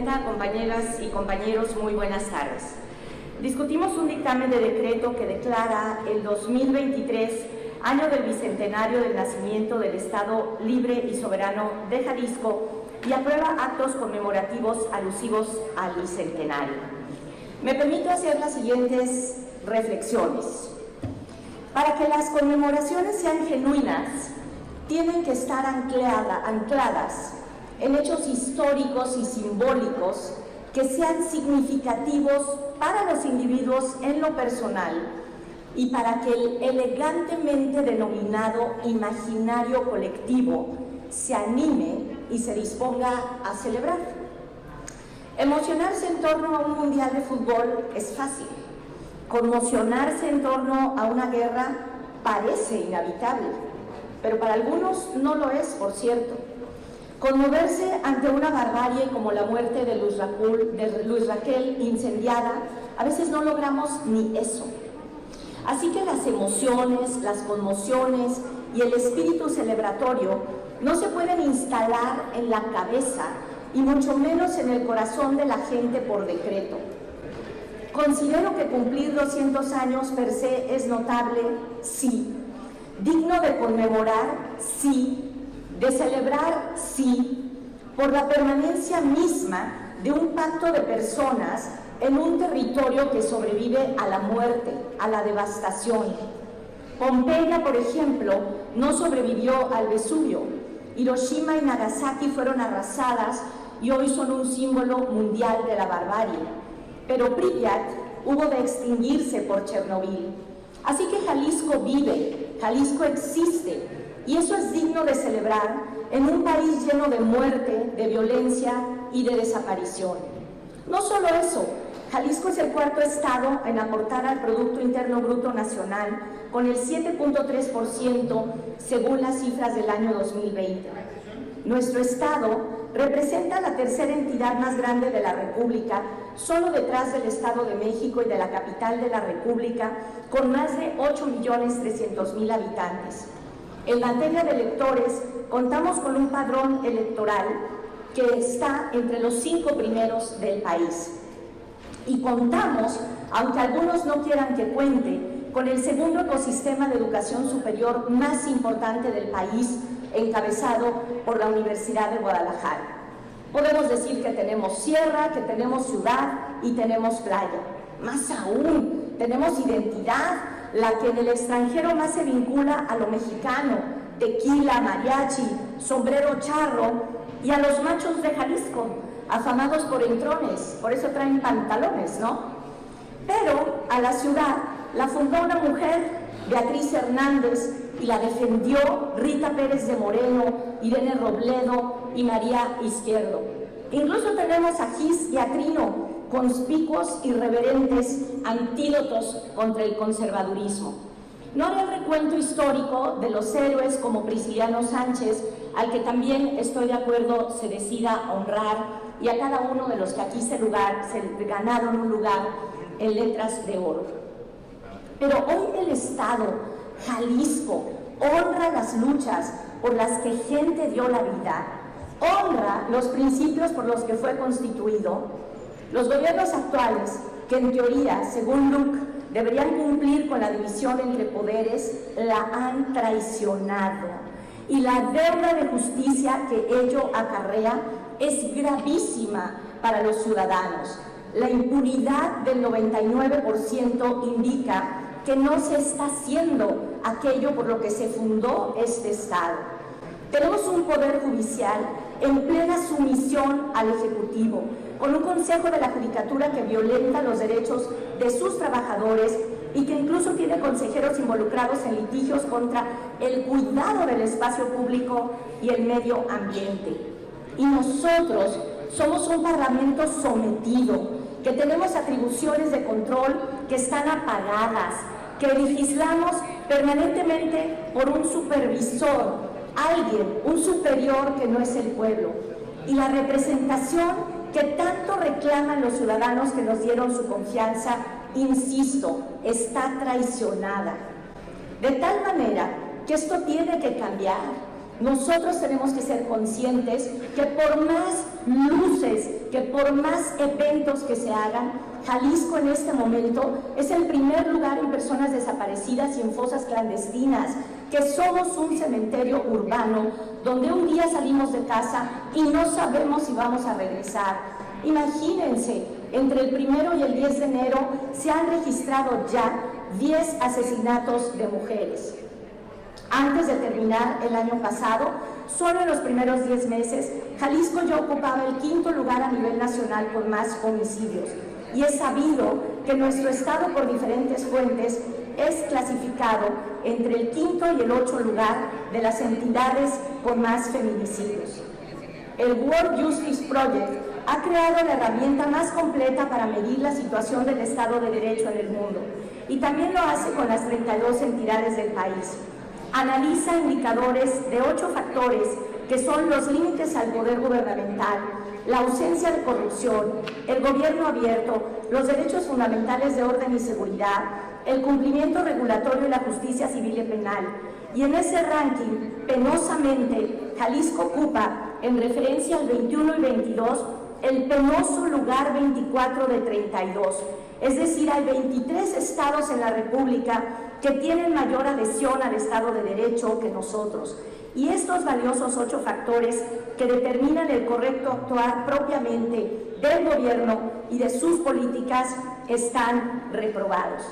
presidenta, compañeras y compañeros, muy buenas tardes. Discutimos un dictamen de decreto que declara el 2023 año del bicentenario del nacimiento del Estado libre y soberano de Jalisco y aprueba actos conmemorativos alusivos al bicentenario. Me permito hacer las siguientes reflexiones. Para que las conmemoraciones sean genuinas, tienen que estar ancladas en hechos históricos y simbólicos que sean significativos para los individuos en lo personal y para que el elegantemente denominado imaginario colectivo se anime y se disponga a celebrar. Emocionarse en torno a un mundial de fútbol es fácil. Conmocionarse en torno a una guerra parece inevitable, pero para algunos no lo es, por cierto. Conmoverse ante una barbarie como la muerte de Luis Raquel incendiada, a veces no logramos ni eso. Así que las emociones, las conmociones y el espíritu celebratorio no se pueden instalar en la cabeza y mucho menos en el corazón de la gente por decreto. Considero que cumplir 200 años per se es notable, sí. Digno de conmemorar, sí. De celebrar, sí, por la permanencia misma de un pacto de personas en un territorio que sobrevive a la muerte, a la devastación. Pompeya, por ejemplo, no sobrevivió al Vesubio. Hiroshima y Nagasaki fueron arrasadas y hoy son un símbolo mundial de la barbarie. Pero Pripyat hubo de extinguirse por Chernobyl. Así que Jalisco vive, Jalisco existe. Y eso es digno de celebrar en un país lleno de muerte, de violencia y de desaparición. No solo eso, Jalisco es el cuarto estado en aportar al Producto Interno Bruto Nacional con el 7.3% según las cifras del año 2020. Nuestro estado representa la tercera entidad más grande de la República, solo detrás del Estado de México y de la capital de la República, con más de 8.300.000 habitantes. En materia de electores, contamos con un padrón electoral que está entre los 5 primeros del país. Y contamos, aunque algunos no quieran que cuente, con el segundo ecosistema de educación superior más importante del país, encabezado por la Universidad de Guadalajara. Podemos decir que tenemos sierra, que tenemos ciudad y tenemos playa. Más aún, tenemos identidad, la que en el extranjero más se vincula a lo mexicano, tequila, mariachi, sombrero charro, y a los machos de Jalisco, afamados por entrones, por eso traen pantalones, ¿no? Pero a la ciudad la fundó una mujer, Beatriz Hernández, y la defendió Rita Pérez de Moreno, Irene Robledo y María Izquierdo. Incluso tenemos a Gis y a Trino, conspicuos y reverentes antídotos contra el conservadurismo. No haré el recuento histórico de los héroes como Prisciliano Sánchez, al que también estoy de acuerdo se decida honrar, y a cada uno de los que aquí se ganaron un lugar en letras de oro. Pero hoy el Estado, Jalisco, honra las luchas por las que gente dio la vida, honra los principios por los que fue constituido. Los gobiernos actuales, que en teoría, según Luc, deberían cumplir con la división entre poderes, la han traicionado. Y la deuda de justicia que ello acarrea es gravísima para los ciudadanos. La impunidad del 99% indica que no se está haciendo aquello por lo que se fundó este Estado. Tenemos un poder judicial en plena sumisión al Ejecutivo, con un Consejo de la Judicatura que violenta los derechos de sus trabajadores y que incluso tiene consejeros involucrados en litigios contra el cuidado del espacio público y el medio ambiente. Y nosotros somos un parlamento sometido, que tenemos atribuciones de control que están apagadas, que legislamos permanentemente por un supervisor, alguien, un superior que no es el pueblo. Y la representación que tanto reclaman los ciudadanos que nos dieron su confianza, insisto, está traicionada. De tal manera que esto tiene que cambiar. nosotros tenemos que ser conscientes que por más luces, que por más eventos que se hagan, Jalisco en este momento es el primer lugar en personas desaparecidas y en fosas clandestinas, que somos un cementerio urbano donde un día salimos de casa y no sabemos si vamos a regresar. Imagínense, entre el 1 y el 10 de enero se han registrado ya 10 asesinatos de mujeres. Antes de terminar el año pasado, solo en los primeros 10 meses, Jalisco ya ocupaba el 5º lugar a nivel nacional por más homicidios. Y es sabido que nuestro estado, por diferentes fuentes, es clasificado entre el 5º y el 8º lugar de las entidades con más feminicidios. El World Justice Project ha creado la herramienta más completa para medir la situación del Estado de Derecho en el mundo, y también lo hace con las 32 entidades del país. Analiza indicadores de 8 factores que son los límites al poder gubernamental, la ausencia de corrupción, el gobierno abierto, los derechos fundamentales de orden y seguridad, el cumplimiento regulatorio y la justicia civil y penal. Y en ese ranking, penosamente, Jalisco ocupa, en referencia al 21 y 22, el penoso lugar 24 de 32. Es decir, hay 23 estados en la República que tienen mayor adhesión al Estado de Derecho que nosotros. Y estos valiosos 8 factores que determinan el correcto actuar propiamente del gobierno y de sus políticas están reprobados.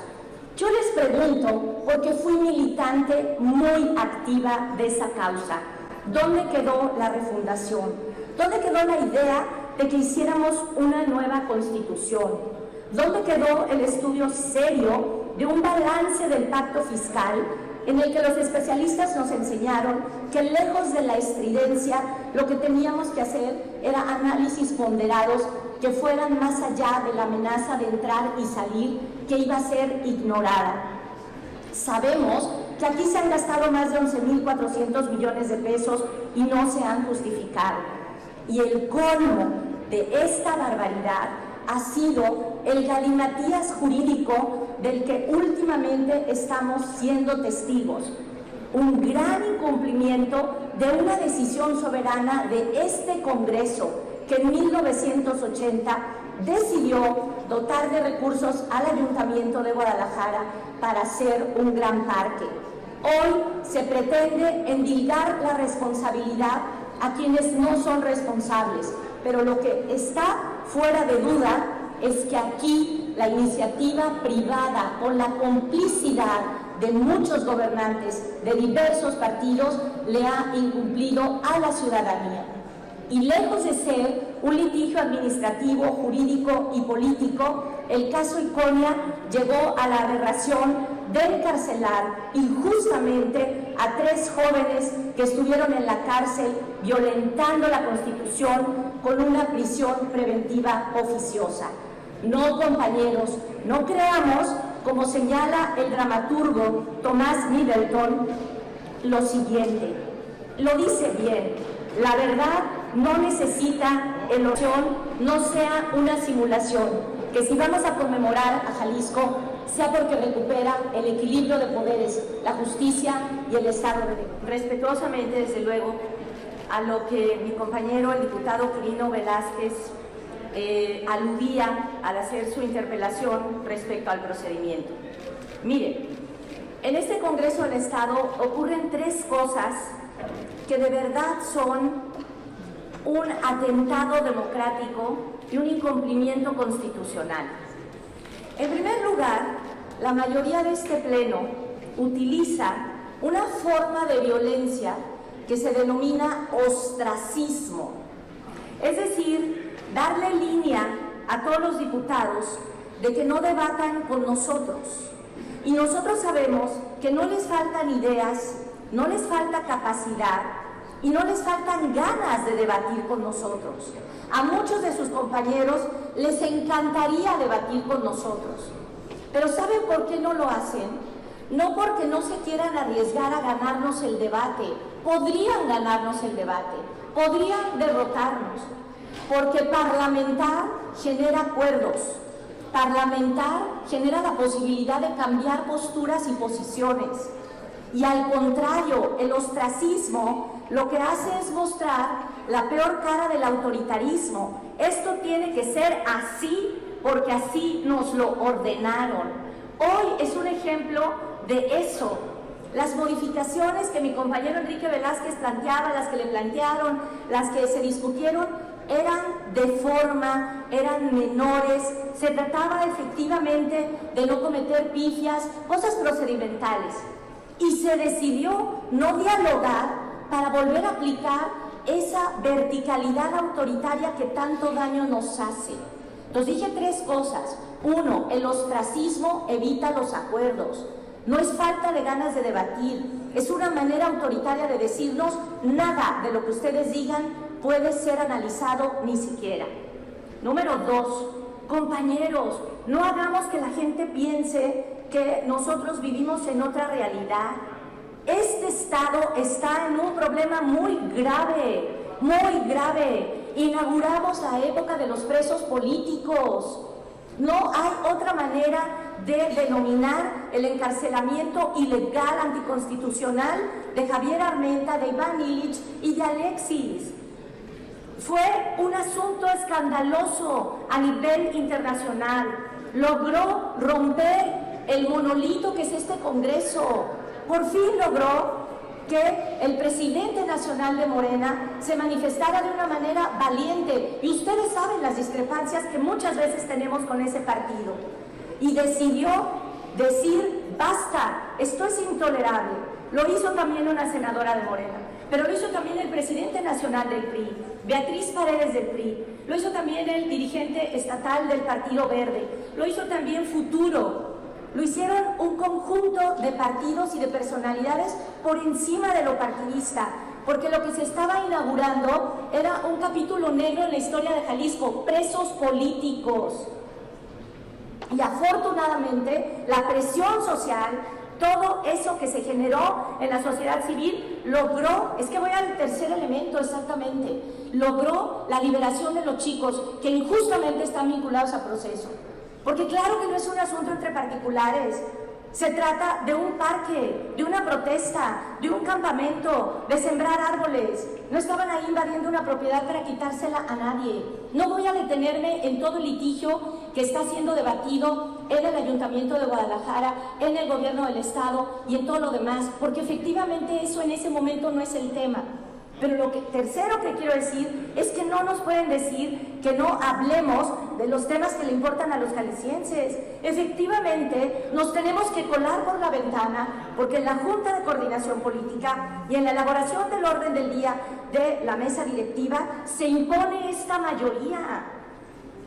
Yo les pregunto, porque fui militante muy activa de esa causa, ¿dónde quedó la refundación? ¿Dónde quedó la idea de que hiciéramos una nueva constitución? ¿Dónde quedó el estudio serio de un balance del pacto fiscal en el que los especialistas nos enseñaron que lejos de la estridencia lo que teníamos que hacer era análisis ponderados que fueran más allá de la amenaza de entrar y salir que iba a ser ignorada? Sabemos que aquí se han gastado más de 11.400 millones de pesos y no se han justificado. Y el colmo de esta barbaridad ha sido el galimatías jurídico del que últimamente estamos siendo testigos. Un gran incumplimiento de una decisión soberana de este Congreso que en 1980 decidió dotar de recursos al Ayuntamiento de Guadalajara para hacer un gran parque. Hoy se pretende endilgar la responsabilidad a quienes no son responsables, pero lo que está fuera de duda es que aquí la iniciativa privada, con la complicidad de muchos gobernantes de diversos partidos, le ha incumplido a la ciudadanía. Y lejos de ser un litigio administrativo, jurídico y político, el caso Iconia llegó a la aberración de encarcelar injustamente a 3 jóvenes que estuvieron en la cárcel violentando la Constitución con una prisión preventiva oficiosa. No, compañeros, no creamos, como señala el dramaturgo Thomas Middleton, lo siguiente. Lo dice bien: la verdad no necesita elección, no sea una simulación, que si vamos a conmemorar a Jalisco, sea porque recupera el equilibrio de poderes, la justicia y el Estado de Derecho. Respetuosamente, desde luego, a lo que mi compañero, el diputado Quirino Velázquez, aludía al hacer su interpelación respecto al procedimiento. Miren, en este Congreso del Estado ocurren 3 cosas que de verdad son un atentado democrático y un incumplimiento constitucional. En primer lugar, la mayoría de este Pleno utiliza una forma de violencia que se denomina ostracismo, es decir, darle línea a todos los diputados de que no debatan con nosotros. Y nosotros sabemos que no les faltan ideas, no les falta capacidad y no les faltan ganas de debatir con nosotros. A muchos de sus compañeros les encantaría debatir con nosotros. Pero ¿saben por qué no lo hacen? No porque no se quieran arriesgar a ganarnos el debate. Podrían ganarnos el debate, podrían derrotarnos, porque parlamentar genera acuerdos, parlamentar genera la posibilidad de cambiar posturas y posiciones. Y al contrario, el ostracismo lo que hace es mostrar la peor cara del autoritarismo. Esto tiene que ser así porque así nos lo ordenaron. Hoy es un ejemplo de eso. Las modificaciones que mi compañero Enrique Velázquez planteaba, las que le plantearon, las que se discutieron, eran de forma, eran menores, se trataba efectivamente de no cometer pifias, cosas procedimentales. Y se decidió no dialogar para volver a aplicar esa verticalidad autoritaria que tanto daño nos hace. Entonces dije tres cosas. Uno, el ostracismo evita los acuerdos. No es falta de ganas de debatir, es una manera autoritaria de decirnos nada de lo que ustedes digan puede ser analizado ni siquiera. Número dos, compañeros, no hagamos que la gente piense que nosotros vivimos en otra realidad. Este Estado está en un problema muy grave, muy grave. Inauguramos la época de los presos políticos. No hay otra manera de denominar el encarcelamiento ilegal, anticonstitucional de Javier Armenta, de Iván Illich y de Alexis. Fue un asunto escandaloso a nivel internacional. Logró romper el monolito que es este Congreso. Por fin logró que el presidente nacional de Morena se manifestara de una manera valiente, y ustedes saben las discrepancias que muchas veces tenemos con ese partido, y decidió decir basta, esto es intolerable. Lo hizo también una senadora de Morena, pero lo hizo también el presidente nacional del PRI, Beatriz Paredes del PRI, lo hizo también el dirigente estatal del Partido Verde, lo hizo también Futuro. Lo hicieron un conjunto de partidos y de personalidades por encima de lo partidista, porque lo que se estaba inaugurando era un capítulo negro en la historia de Jalisco, presos políticos. Y afortunadamente la presión social, todo eso que se generó en la sociedad civil, logró, es que voy al tercer elemento exactamente, logró la liberación de los chicos que injustamente están vinculados a proceso. Porque claro que no es un asunto entre particulares, se trata de un parque, de una protesta, de un campamento, de sembrar árboles. No estaban ahí invadiendo una propiedad para quitársela a nadie. No voy a detenerme en todo el litigio que está siendo debatido en el Ayuntamiento de Guadalajara, en el gobierno del Estado y en todo lo demás, porque efectivamente eso en ese momento no es el tema. Pero lo tercero que quiero decir es que no nos pueden decir que no hablemos de los temas que le importan a los jaliscienses. Efectivamente, nos tenemos que colar por la ventana porque en la Junta de Coordinación Política y en la elaboración del orden del día de la mesa directiva se impone esta mayoría.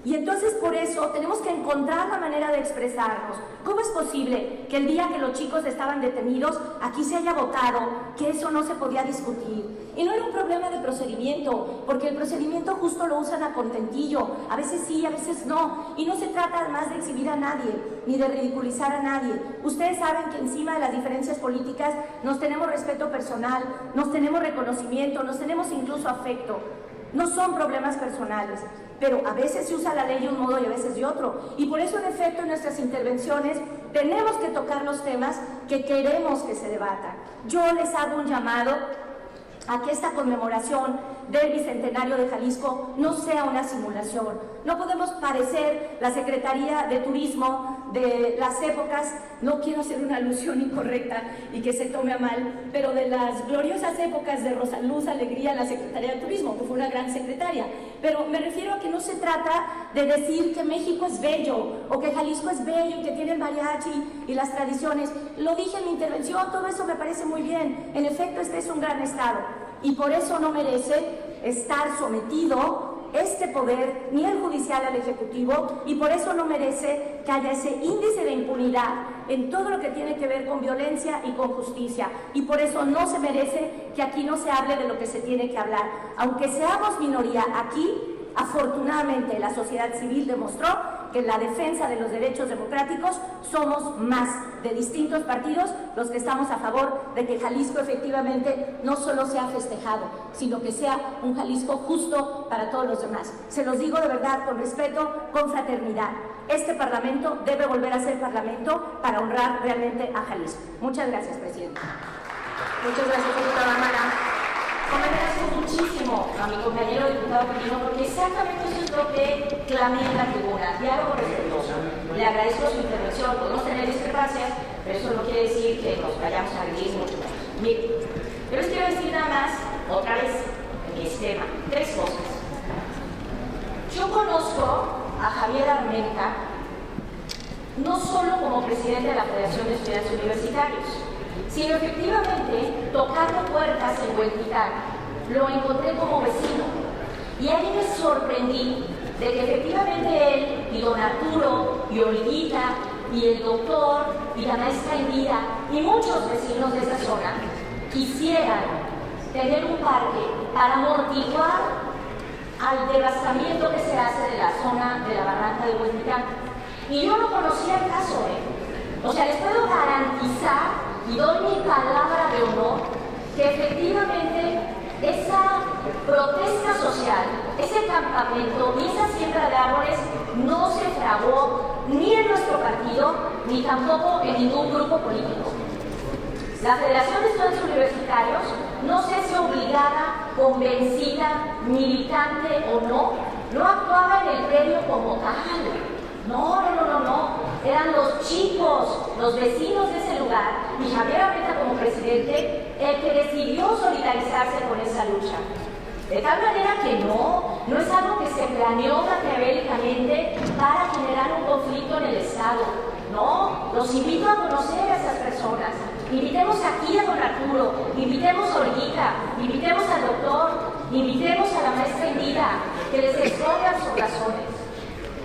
Y entonces por eso tenemos que encontrar la manera de expresarnos. ¿Cómo es posible que el día que los chicos estaban detenidos, aquí se haya votado que eso no se podía discutir? Y no era un problema de procedimiento, porque el procedimiento justo lo usan a contentillo, a veces sí, a veces no. Y no se trata además de exhibir a nadie, ni de ridiculizar a nadie. Ustedes saben que encima de las diferencias políticas nos tenemos respeto personal, nos tenemos reconocimiento, nos tenemos incluso afecto. No son problemas personales, pero a veces se usa la ley de un modo y a veces de otro. Y por eso, en efecto, en nuestras intervenciones tenemos que tocar los temas que queremos que se debatan. Yo les hago un llamado a que esta conmemoración del Bicentenario de Jalisco no sea una simulación. No podemos parecer la Secretaría de Turismo de las épocas, no quiero hacer una alusión incorrecta y que se tome a mal, pero de las gloriosas épocas de Rosaluz Alegría, la Secretaría de Turismo, que fue una gran secretaria. Pero me refiero a que no se trata de decir que México es bello o que Jalisco es bello y que tiene el mariachi y las tradiciones. Lo dije en mi intervención, todo eso me parece muy bien. En efecto, este es un gran estado y por eso no merece estar sometido este poder, ni el judicial al ejecutivo, y por eso no merece que haya ese índice de impunidad en todo lo que tiene que ver con violencia y con justicia, y por eso no se merece que aquí no se hable de lo que se tiene que hablar. Aunque seamos minoría aquí, afortunadamente la sociedad civil demostró que en la defensa de los derechos democráticos somos más de distintos partidos los que estamos a favor de que Jalisco efectivamente no solo sea festejado, sino que sea un Jalisco justo para todos los demás. Se los digo de verdad, con respeto, con fraternidad. Este Parlamento debe volver a ser Parlamento para honrar realmente a Jalisco. Muchas gracias, presidente. Muchas gracias, diputada Mara. agradezco muchísimo a mi compañero diputado Pepino, porque exactamente eso es lo que clamé en la tribuna, diálogo respetuoso. Le agradezco su intervención, podemos tener discrepancias, pero eso no quiere decir que nos vayamos a agredir mucho menos. Miren, yo les quiero decir nada más, otra vez, en mi esquema, tres cosas. Yo conozco a Javier Armenta no solo como presidente de la Federación de Estudiantes Universitarios, sino efectivamente tocando puertas en Huentitán. Lo encontré como vecino y ahí me sorprendí de que efectivamente él y don Arturo y Olguita y el doctor y la maestra Elvira y muchos vecinos de esa zona quisieran tener un parque para amortiguar al devastamiento que se hace de la zona de la barranca de Huentitán. Y yo no conocía el caso, O sea, les puedo garantizar y doy mi palabra de honor que efectivamente esa protesta social, ese campamento y esa siembra de árboles no se fraguó ni en nuestro partido ni tampoco en ningún grupo político. La Federación de Estudiantes Universitarios, no sé si obligada, convencida, militante o no actuaba en el predio como tal. No. Eran los chicos, los vecinos de ese lugar, y Javier Armenta como presidente, el que decidió solidarizarse con esa lucha. De tal manera que no es algo que se planeó maquiavélicamente para generar un conflicto en el Estado. No, los invito a conocer a esas personas. Invitemos aquí a don Arturo, invitemos a Olguita, invitemos al doctor, invitemos a la maestra Elvira, que les expongan sus razones.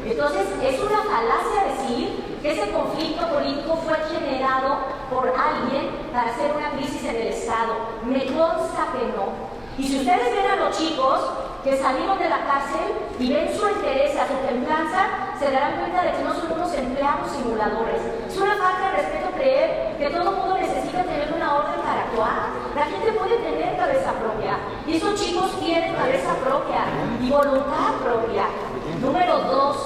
Entonces, es una falacia decir que ese conflicto político fue generado por alguien para hacer una crisis en el Estado. Me consta que no. Y si ustedes ven a los chicos que salimos de la cárcel y ven su interés, su templanza, se darán cuenta de que no son unos empleados simuladores. Es una falta de respeto creer que todo el mundo necesita tener una orden para actuar. La gente puede tener cabeza propia. Y esos chicos tienen cabeza propia y voluntad propia. Número 2,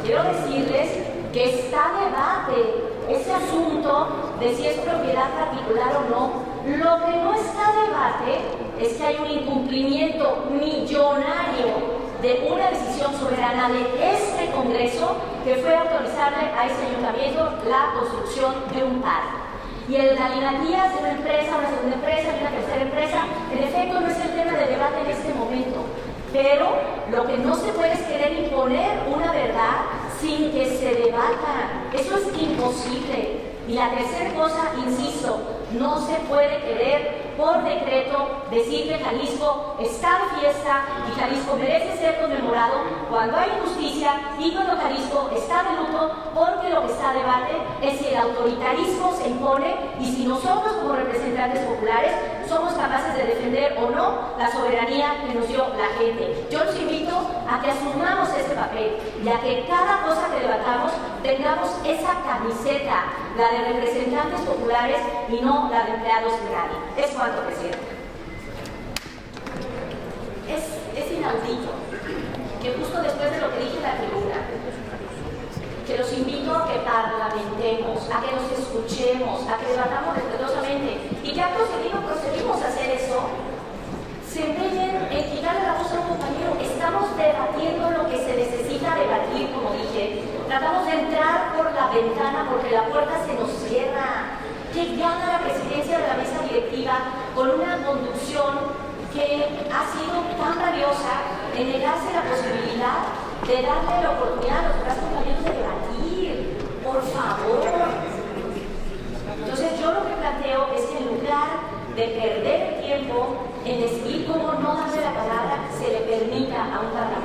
quiero decirles que está a debate ese asunto de si es propiedad particular o no. Lo que no está a debate es que hay un incumplimiento millonario de una decisión soberana de este Congreso que fue autorizarle a ese ayuntamiento la construcción de un parque. Y el galimatías de una empresa, una segunda empresa y una tercera empresa, en efecto no es el tema de debate en este momento. Pero lo que no se puede es querer imponer una verdad sin que se debata. Eso es imposible. Y la tercera cosa, insisto, no se puede querer por decreto decir que Jalisco está de fiesta y Jalisco merece ser conmemorado cuando hay injusticia y cuando Jalisco está de luto, porque lo que está a debate es si el autoritarismo se impone y si nosotros como representantes populares somos capaces de defender o no la soberanía que nos dio la gente. Yo los invito a que asumamos ese papel y a que cada cosa que debatamos tengamos esa camiseta, la de representantes populares y no la de empleados de nadie. Es cuanto, presidente. Es inaudito que justo después de lo que dije en la tribuna, que los invito a que parlamentemos, a que nos escuchemos, a que debatamos respetuosamente y que acto seguido procedimos a hacer eso, se empeñen en quitarle la voz a un compañero. Estamos debatiendo lo que se necesita debatir, como dije. Tratamos de entrar por la ventana porque la puerta se nos cierra. Que gana la presidencia de la mesa directiva con una conducción que ha sido tan valiosa en negarse la posibilidad de darle la oportunidad a los demás compañeros de debatir. Por favor. Entonces yo lo que planteo es que en lugar de perder el tiempo en decidir cómo no darle la palabra, se le permita a un parlamentario